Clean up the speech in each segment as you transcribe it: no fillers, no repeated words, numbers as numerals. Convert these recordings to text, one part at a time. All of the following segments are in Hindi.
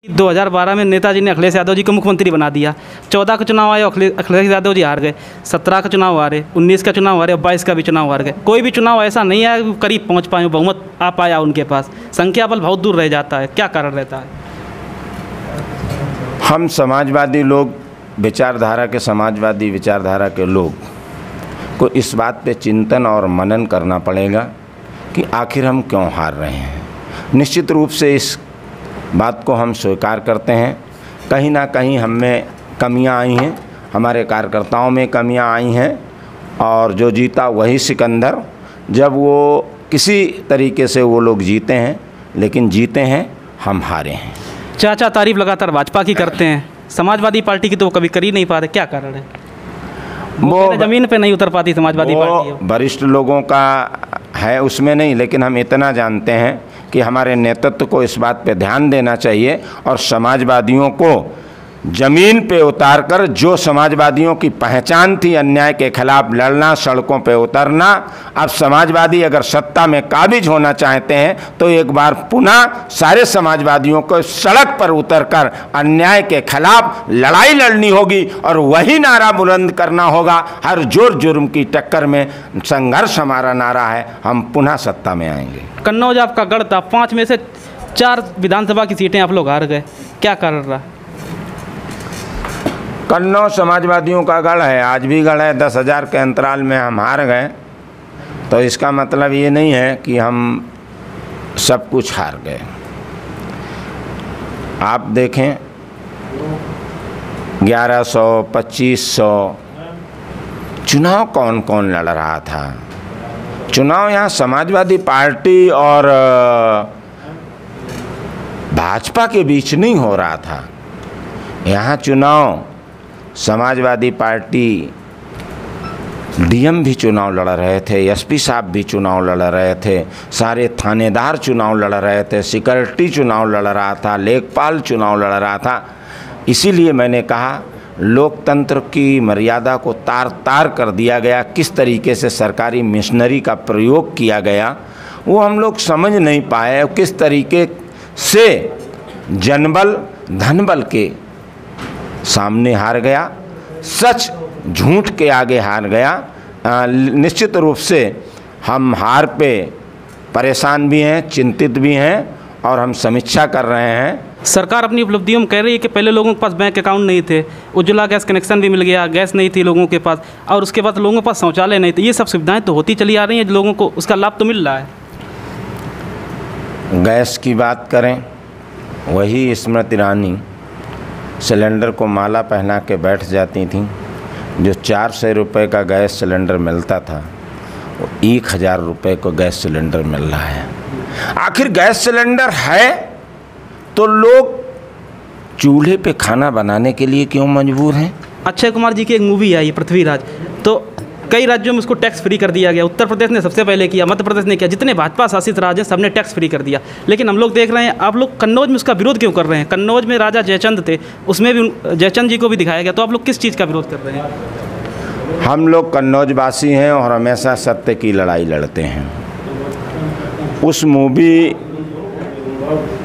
2012 में नेताजी ने अखिलेश यादव जी को मुख्यमंत्री बना दिया। 14 का चुनाव आया, अखिलेश यादव जी हार गए। 17 का चुनाव हारे, 19 का चुनाव हारे, 22 का भी चुनाव हार गए। कोई भी चुनाव ऐसा नहीं आया कि करीब पहुंच पाए, बहुमत आ पाया उनके पास। संख्या बल बहुत दूर रह जाता है। क्या कारण रहता है? हम समाजवादी लोग, विचारधारा के समाजवादी विचारधारा के लोग को इस बात पे चिंतन और मनन करना पड़ेगा कि आखिर हम क्यों हार रहे हैं। निश्चित रूप से इस बात को हम स्वीकार करते हैं, कहीं ना कहीं हम में कमियां आई हैं, हमारे कार्यकर्ताओं में कमियां आई हैं। और जो जीता वही सिकंदर, जब वो किसी तरीके से वो लोग जीते हैं, लेकिन जीते हैं, हम हारे हैं। चाचा तारीफ लगातार भाजपा की करते हैं, समाजवादी पार्टी की तो वो कभी कर ही नहीं पाते। क्या कारण है? वो ज़मीन पे नहीं उतर पाती समाजवादी पार्टी। वरिष्ठ लोगों का है उसमें नहीं, लेकिन हम इतना जानते हैं कि हमारे नेतृत्व को इस बात पे ध्यान देना चाहिए और समाजवादियों को ज़मीन पे उतारकर, जो समाजवादियों की पहचान थी अन्याय के खिलाफ लड़ना, सड़कों पे उतरना, अब समाजवादी अगर सत्ता में काबिज होना चाहते हैं तो एक बार पुनः सारे समाजवादियों को सड़क पर उतरकर अन्याय के खिलाफ लड़ाई लड़नी होगी और वही नारा बुलंद करना होगा। हर जोर जुर्म की टक्कर में संघर्ष हमारा नारा है, हम पुनः सत्ता में आएंगे। कन्नौज आपका गढ़ था, 5 में से 4 विधानसभा की सीटें आप लोग हार गए। क्या कारण रहा? कन्नौज समाजवादियों का गढ़ है, आज भी गढ़ है। 10,000 के अंतराल में हम हार गए तो इसका मतलब ये नहीं है कि हम सब कुछ हार गए। आप देखें 1100, 2500 चुनाव कौन कौन लड़ रहा था। चुनाव यहाँ समाजवादी पार्टी और भाजपा के बीच नहीं हो रहा था। यहाँ चुनाव समाजवादी पार्टी, डीएम भी चुनाव लड़ रहे थे, एसपी साहब भी चुनाव लड़ रहे थे, सारे थानेदार चुनाव लड़ रहे थे, सिक्योरिटी चुनाव लड़ रहा था, लेखपाल चुनाव लड़ रहा था। इसीलिए मैंने कहा लोकतंत्र की मर्यादा को तार तार कर दिया गया। किस तरीके से सरकारी मशीनरी का प्रयोग किया गया वो हम लोग समझ नहीं पाए। किस तरीके से जनबल धनबल के सामने हार गया, सच झूठ के आगे हार गया। निश्चित रूप से हम हार पे परेशान भी हैं, चिंतित भी हैं और हम समीक्षा कर रहे हैं। सरकार अपनी उपलब्धियों में कह रही है कि पहले लोगों के पास बैंक अकाउंट नहीं थे, उज्ज्वला गैस कनेक्शन भी मिल गया, गैस नहीं थी लोगों के पास, और उसके बाद लोगों के पास शौचालय नहीं थे। ये सब सुविधाएं तो होती चली आ रही हैं, लोगों को उसका लाभ तो मिल रहा है। गैस की बात करें, वही स्मृति ईरानी सिलेंडर को माला पहना के बैठ जाती थी। जो 400 रुपये का गैस सिलेंडर मिलता था वो 1000 रुपये को गैस सिलेंडर मिल रहा है। आखिर गैस सिलेंडर है तो लोग चूल्हे पे खाना बनाने के लिए क्यों मजबूर हैं? अक्षय कुमार जी की एक मूवी आई पृथ्वीराज, तो कई राज्यों में उसको टैक्स फ्री कर दिया गया। उत्तर प्रदेश ने सबसे पहले किया, मध्य प्रदेश ने किया, जितने भाजपा शासित राज्य हैं सबने टैक्स फ्री कर दिया। लेकिन हम लोग देख रहे हैं, आप लोग कन्नौज में उसका विरोध क्यों कर रहे हैं? कन्नौज में राजा जयचंद थे, उसमें भी जयचंद जी को भी दिखाया गया, तो आप लोग किस चीज़ का विरोध कर रहे हैं? हम लोग कन्नौज वासी हैं और हमेशा सत्य की लड़ाई लड़ते हैं। उस मूवी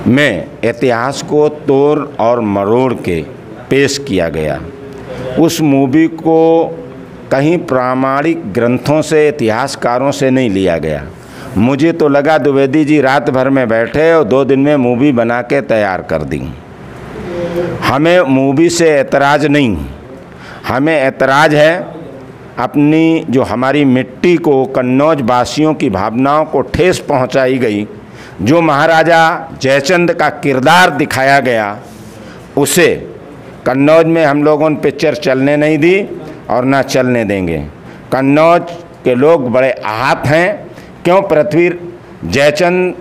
में इतिहास को तोड़ और मरोड़ के पेश किया गया। उस मूवी को कहीं प्रामाणिक ग्रंथों से, इतिहासकारों से नहीं लिया गया। मुझे तो लगा द्विवेदी जी रात भर में बैठे और 2 दिन में मूवी बना के तैयार कर दी। हमें मूवी से एतराज़ नहीं, हमें एतराज़ है अपनी जो हमारी मिट्टी को, कन्नौज वासियों की भावनाओं को ठेस पहुंचाई गई, जो महाराजा जयचंद का किरदार दिखाया गया, उसे कन्नौज में हम लोगों ने पिक्चर चलने नहीं दी और ना चलने देंगे। कन्नौज के लोग बड़े आहत हैं। क्यों? पृथ्वी जयचंद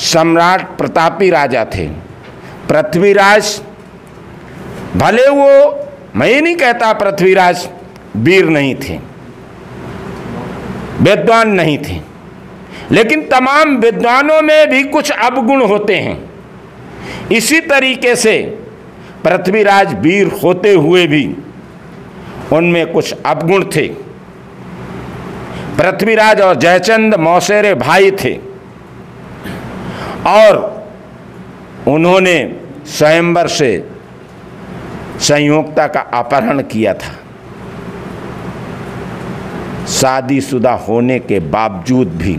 सम्राट प्रतापी राजा थे। पृथ्वीराज भले वो, मैं ये नहीं कहता पृथ्वीराज वीर नहीं थे, विद्वान नहीं थे, लेकिन तमाम विद्वानों में भी कुछ अवगुण होते हैं। इसी तरीके से पृथ्वीराज वीर होते हुए भी उनमें कुछ अवगुण थे। पृथ्वीराज और जयचंद मौसेरे भाई थे और उन्होंने स्वयंवर से संयोक्ता का अपहरण किया था। शादीशुदा होने के बावजूद भी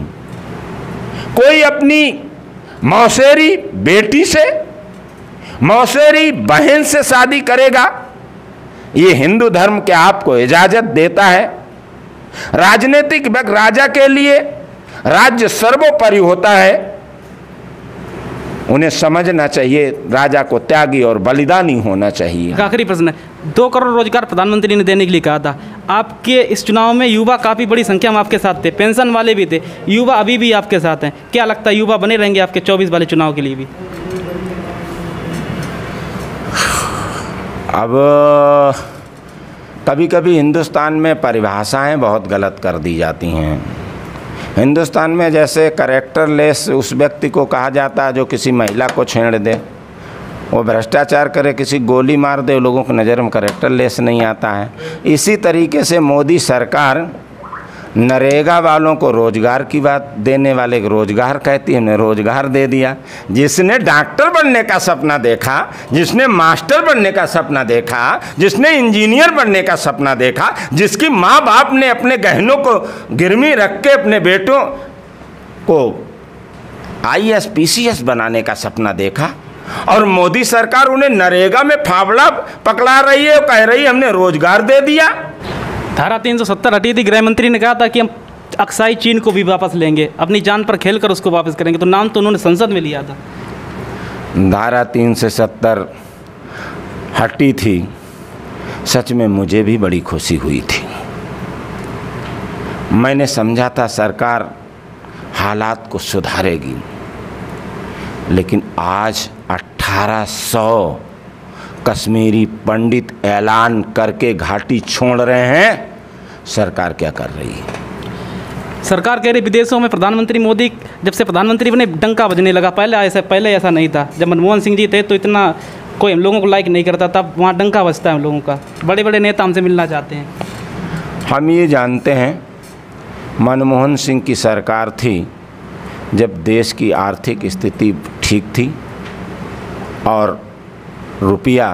कोई अपनी मौसेरी बेटी से, मौसेरी बहन से शादी करेगा? ये हिंदू धर्म क्या आपको इजाजत देता है? राजनीतिक व्यक्ति राजा के लिए राज्य सर्वोपरि होता है। उन्हें समझना चाहिए राजा को त्यागी और बलिदानी होना चाहिए। आखिरी प्रश्न है, 2 करोड़ रोजगार प्रधानमंत्री ने देने के लिए कहा था। आपके इस चुनाव में युवा काफ़ी बड़ी संख्या में आपके साथ थे, पेंशन वाले भी थे, युवा अभी भी आपके साथ हैं। क्या लगता है युवा बने रहेंगे आपके 24 वाले चुनाव के लिए भी? अब कभी कभी हिंदुस्तान में परिभाषाएं बहुत गलत कर दी जाती हैं। हिंदुस्तान में जैसे कैरेक्टरलेस उस व्यक्ति को कहा जाता है जो किसी महिला को छेड़ दे, वो भ्रष्टाचार करे, किसी गोली मार दे, लोगों की नज़र में कैरेक्टरलेस नहीं आता है। इसी तरीके से मोदी सरकार नरेगा वालों को रोजगार की बात देने वाले को रोजगार कहती है, हमने रोजगार दे दिया। जिसने डॉक्टर बनने का सपना देखा, जिसने मास्टर बनने का सपना देखा, जिसने इंजीनियर बनने का सपना देखा, जिसकी माँ बाप ने अपने गहनों को गिरवी रख के अपने बेटों को IAS PCS बनाने का सपना देखा, और मोदी सरकार उन्हें नरेगा में फावड़ा पकड़ा रही है, कह रही है हमने रोजगार दे दिया। धारा 370 हटी थी, गृह मंत्री ने कहा था कि हम अक्साई चीन को भी वापस लेंगे, अपनी जान पर खेलकर उसको वापस करेंगे, तो नाम तो उन्होंने संसद में लिया था। धारा 370 हटी थी, सच में मुझे भी बड़ी खुशी हुई थी। मैंने समझा था सरकार हालात को सुधारेगी, लेकिन आज 1800 कश्मीरी पंडित ऐलान करके घाटी छोड़ रहे हैं। सरकार क्या कर रही है? सरकार कह रही विदेशों में प्रधानमंत्री मोदी जब से प्रधानमंत्री बने डंका बजने लगा। पहले ऐसा नहीं था। जब मनमोहन सिंह जी थे तो इतना कोई हम लोगों को लाइक नहीं करता, तब वहाँ डंका बजता है हम लोगों का। बड़े बड़े नेता हमसे मिलना चाहते हैं। हम ये जानते हैं मनमोहन सिंह की सरकार थी जब देश की आर्थिक स्थिति ठीक थी और रुपया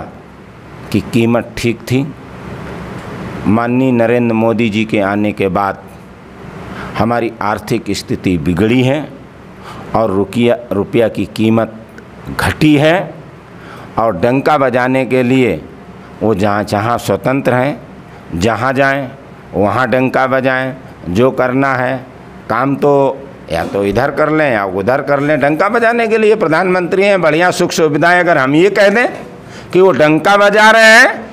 की कीमत ठीक थी। माननीय नरेंद्र मोदी जी के आने के बाद हमारी आर्थिक स्थिति बिगड़ी है और रुपया की कीमत घटी है, और डंका बजाने के लिए वो जहाँ स्वतंत्र हैं, जहाँ जाएं वहाँ डंका बजाएं। जो करना है काम तो या तो इधर कर लें या उधर कर लें। डंका बजाने के लिए प्रधानमंत्री हैं, बढ़िया सुख सुविधाएं। अगर हम ये कह दें कि वो डंका बजा रहे हैं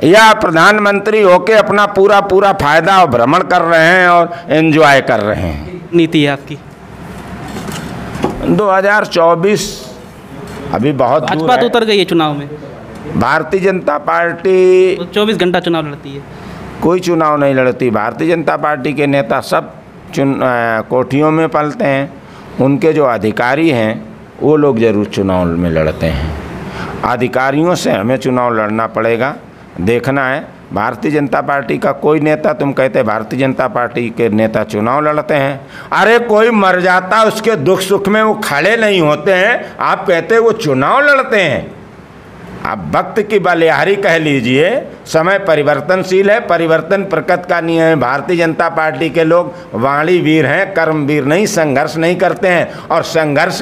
या प्रधानमंत्री होके अपना पूरा फायदा और भ्रमण कर रहे हैं और एंजॉय कर रहे हैं। नीति है आपकी 2024 अभी बहुत दूर भाजपा है। तो उतर गई है चुनाव में। भारतीय जनता पार्टी 24 घंटा चुनाव लड़ती है। कोई चुनाव नहीं लड़ती। भारतीय जनता पार्टी के नेता सब कोठियों में पलते हैं। उनके जो अधिकारी हैं वो लोग जरूर चुनाव में लड़ते हैं। अधिकारियों से हमें चुनाव लड़ना पड़ेगा। देखना है भारतीय जनता पार्टी का कोई नेता, तुम कहते भारतीय जनता पार्टी के नेता चुनाव लड़ते हैं। अरे कोई मर जाता उसके दुख सुख में वो खड़े नहीं होते हैं, आप कहते वो चुनाव लड़ते हैं। आप वक्त की बलिहारी कह लीजिए। समय परिवर्तनशील है, परिवर्तन प्रकृति का नियम है। भारतीय जनता पार्टी के लोग वाणी वीर हैं, कर्मवीर नहीं, संघर्ष नहीं करते हैं। और संघर्ष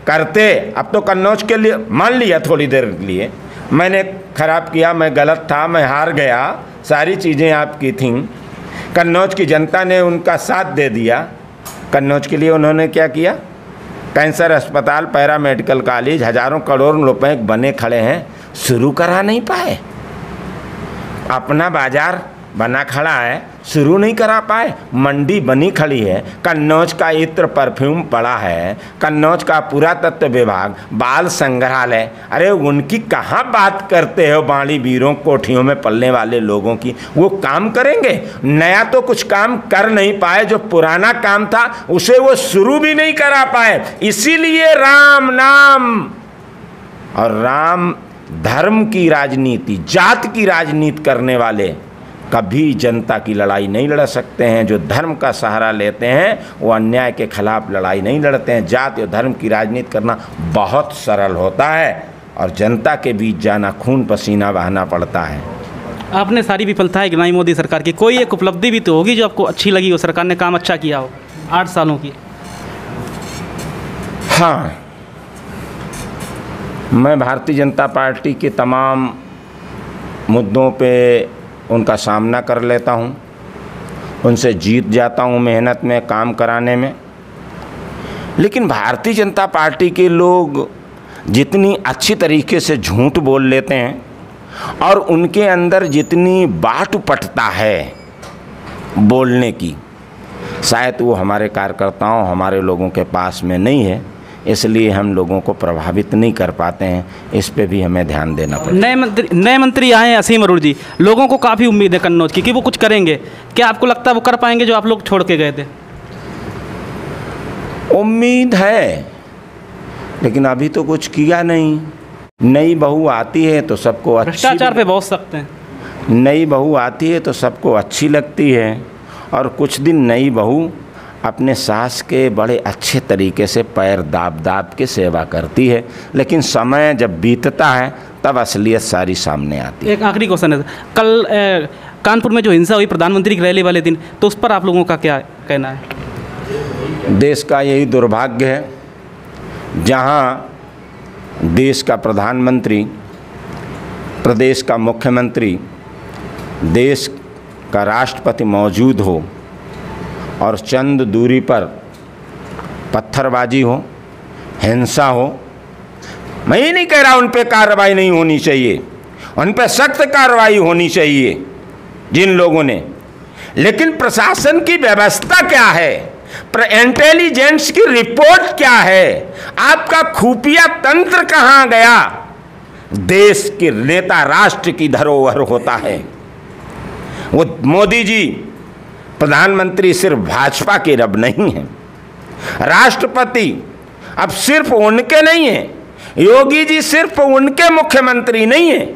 करते, अब तो कन्नौज के लिए मान लिया थोड़ी देर के लिए मैंने खराब किया, मैं गलत था, मैं हार गया, सारी चीज़ें आपकी थीं। कन्नौज की जनता ने उनका साथ दे दिया। कन्नौज के लिए उन्होंने क्या किया? कैंसर अस्पताल, पैरा मेडिकल कॉलेज, हजारों करोड़ रुपए बने खड़े हैं, शुरू करा नहीं पाए। अपना बाजार बना खड़ा है, शुरू नहीं करा पाए। मंडी बनी खड़ी है, कन्नौज का इत्र परफ्यूम पड़ा है, कन्नौज का पुरातत्व विभाग, बाल संग्रहालय, अरे उनकी कहाँ बात करते हो? बाणी वीरों, कोठियों में पलने वाले लोगों की वो काम करेंगे? नया तो कुछ काम कर नहीं पाए, जो पुराना काम था उसे वो शुरू भी नहीं करा पाए। इसीलिए राम नाम और राम धर्म की राजनीति, जात की राजनीति करने वाले कभी जनता की लड़ाई नहीं लड़ सकते हैं। जो धर्म का सहारा लेते हैं वो अन्याय के खिलाफ लड़ाई नहीं लड़ते हैं। जात और धर्म की राजनीति करना बहुत सरल होता है। और जनता के बीच जाना, खून पसीना बहाना पड़ता है। आपने सारी विफलताएं गिनाई मोदी सरकार की, कोई एक उपलब्धि भी तो होगी जो आपको अच्छी लगी हो, सरकार ने काम अच्छा किया हो 8 सालों की? हाँ, मैं भारतीय जनता पार्टी के तमाम मुद्दों पे उनका सामना कर लेता हूँ, उनसे जीत जाता हूँ मेहनत में, काम कराने में। लेकिन भारतीय जनता पार्टी के लोग जितनी अच्छी तरीके से झूठ बोल लेते हैं और उनके अंदर जितनी बाटपटता है बोलने की, शायद वो हमारे कार्यकर्ताओं, हमारे लोगों के पास में नहीं है, इसलिए हम लोगों को प्रभावित नहीं कर पाते हैं। इस पे भी हमें ध्यान देना पड़ेगा। नए मंत्री आए हैं असीम अरोड़ा जी, लोगों को काफ़ी उम्मीद है कन्नौज की कि वो कुछ करेंगे। क्या आपको लगता है वो कर पाएंगे जो आप लोग छोड़ के गए थे? उम्मीद है, लेकिन अभी तो कुछ किया नहीं। नई बहू आती है तो सबको अच्छी, भ्रष्टाचार पे बहुत सख्त हैं। नई बहू आती है तो सबको अच्छी लगती है, और कुछ दिन नई बहू अपने सास के बड़े अच्छे तरीके से पैर दाब दाब के सेवा करती है, लेकिन समय जब बीतता है तब असलियत सारी सामने आती है। एक आखिरी क्वेश्चन है, कल कानपुर में जो हिंसा हुई प्रधानमंत्री की रैली वाले दिन, तो उस पर आप लोगों का क्या कहना है? देश का यही दुर्भाग्य है, जहाँ देश का प्रधानमंत्री, प्रदेश का मुख्यमंत्री, देश का राष्ट्रपति मौजूद हो और चंद दूरी पर पत्थरबाजी हो, हिंसा हो। मैं ये नहीं कह रहा उन पे कार्रवाई नहीं होनी चाहिए, उन पे सख्त कार्रवाई होनी चाहिए जिन लोगों ने, लेकिन प्रशासन की व्यवस्था क्या है, इंटेलिजेंस की रिपोर्ट क्या है, आपका खुफिया तंत्र कहाँ गया? देश के नेता राष्ट्र की धरोहर होता है। वो मोदी जी प्रधानमंत्री सिर्फ भाजपा के रब नहीं हैं, राष्ट्रपति अब सिर्फ उनके नहीं हैं, योगी जी सिर्फ उनके मुख्यमंत्री नहीं हैं,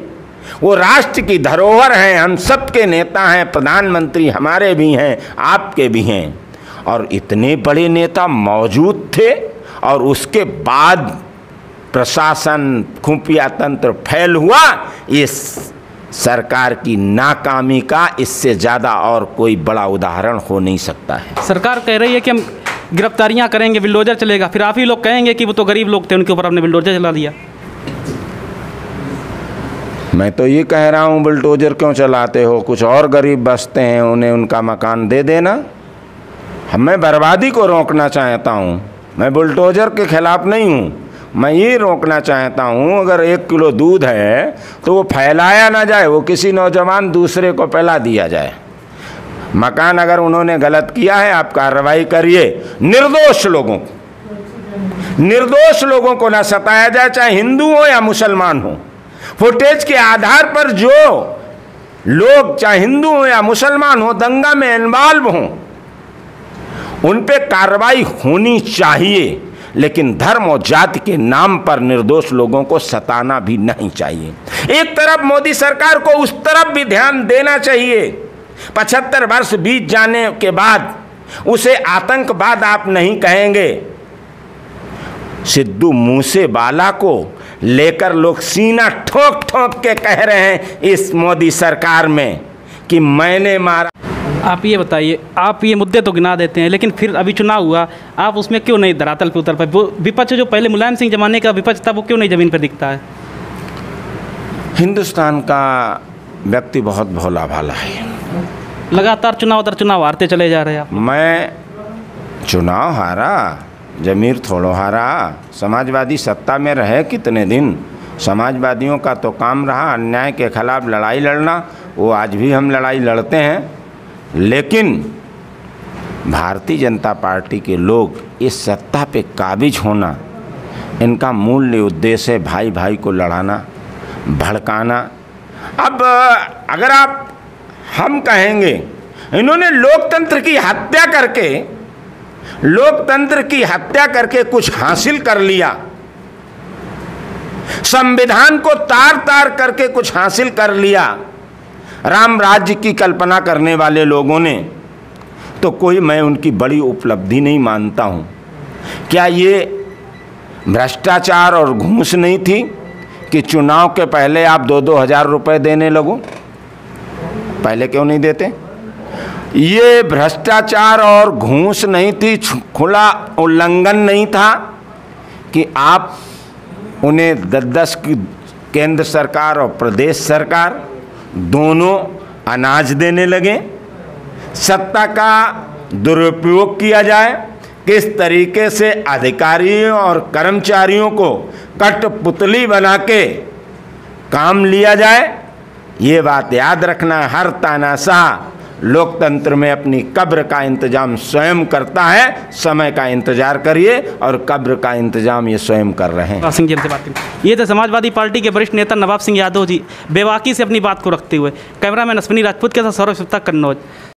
वो राष्ट्र की धरोहर हैं, हम सबके नेता हैं, प्रधानमंत्री हमारे भी हैं, आपके भी हैं। और इतने बड़े नेता मौजूद थे और उसके बाद प्रशासन, खुफिया तंत्र फैल हुआ। इस सरकार की नाकामी का इससे ज़्यादा और कोई बड़ा उदाहरण हो नहीं सकता है। सरकार कह रही है कि हम गिरफ्तारियां करेंगे, बिल्डोजर चलेगा, फिर आप ही लोग कहेंगे कि वो तो गरीब लोग थे, उनके ऊपर आपने बिल्डोजर चला दिया। मैं तो ये कह रहा हूँ, बुलडोजर क्यों चलाते हो? कुछ और गरीब बसते हैं, उन्हें उनका मकान दे देना। मैं बर्बादी को रोकना चाहता हूँ, मैं बुलडोजर के खिलाफ नहीं हूँ। मैं ये रोकना चाहता हूँ, अगर 1 किलो दूध है तो वो फैलाया ना जाए, वो किसी नौजवान दूसरे को पिला दिया जाए। मकान अगर उन्होंने गलत किया है, आप कार्रवाई करिए। निर्दोष लोगों को ना सताया जाए, चाहे हिंदू हो या मुसलमान हो। फुटेज के आधार पर जो लोग, चाहे हिंदू हो या मुसलमान हो, दंगा में इन्वॉल्व हों, उन पे कार्रवाई होनी चाहिए, लेकिन धर्म और जाति के नाम पर निर्दोष लोगों को सताना भी नहीं चाहिए। एक तरफ मोदी सरकार को उस तरफ भी ध्यान देना चाहिए। 75 वर्ष बीत जाने के बाद उसे आतंकवाद आप नहीं कहेंगे। सिद्धू मूसेवाला को लेकर लोग सीना ठोक ठोक के कह रहे हैं इस मोदी सरकार में कि मैंने मारा। आप ये बताइए, आप ये मुद्दे तो गिना देते हैं, लेकिन फिर अभी चुनाव हुआ, आप उसमें क्यों नहीं धरातल पे उतर पाए? वो विपक्ष जो पहले मुलायम सिंह जमाने का विपक्ष था, वो क्यों नहीं ज़मीन पर दिखता है? हिंदुस्तान का व्यक्ति बहुत भोला भाला है। लगातार चुनाव दर चुनाव हारते चले जा रहे हैं आप। मैं चुनाव हारा, जमीर थोड़ो हारा। समाजवादी सत्ता में रहे कितने दिन? समाजवादियों का तो काम रहा अन्याय के खिलाफ लड़ाई लड़ना, वो आज भी हम लड़ाई लड़ते हैं। लेकिन भारतीय जनता पार्टी के लोग इस सत्ता पे काबिज होना, इनका मूल उद्देश्य है भाई भाई को लड़ाना, भड़काना। अब अगर हम कहेंगे इन्होंने लोकतंत्र की हत्या करके कुछ हासिल कर लिया, संविधान को तार तार करके कुछ हासिल कर लिया, राम राज्य की कल्पना करने वाले लोगों ने, तो कोई मैं उनकी बड़ी उपलब्धि नहीं मानता हूँ। क्या ये भ्रष्टाचार और घूस नहीं थी? कि चुनाव के पहले आप 2-2 हज़ार रुपये देने लगो? पहले क्यों नहीं देते? ये भ्रष्टाचार और घूस नहीं थी, खुला उल्लंघन नहीं था कि आप उन्हें 10-10 की केंद्र सरकार और प्रदेश सरकार दोनों अनाज देने लगे। सत्ता का दुरुपयोग किया जाए, किस तरीके से अधिकारियों और कर्मचारियों को कठपुतली बना के काम लिया जाए, ये बात याद रखना। हर तानाशाह लोकतंत्र में अपनी कब्र का इंतजाम स्वयं करता है। समय का इंतजार करिए और कब्र का इंतजाम ये स्वयं कर रहे हैं। नवाब सिंह जी हमसे बात करें। ये थे समाजवादी पार्टी के वरिष्ठ नेता नवाब सिंह यादव जी, बेबाकी से अपनी बात को रखते हुए। कैमरामैन अश्विनी राजपूत के साथ सौरभ गुप्ता, कन्नौज।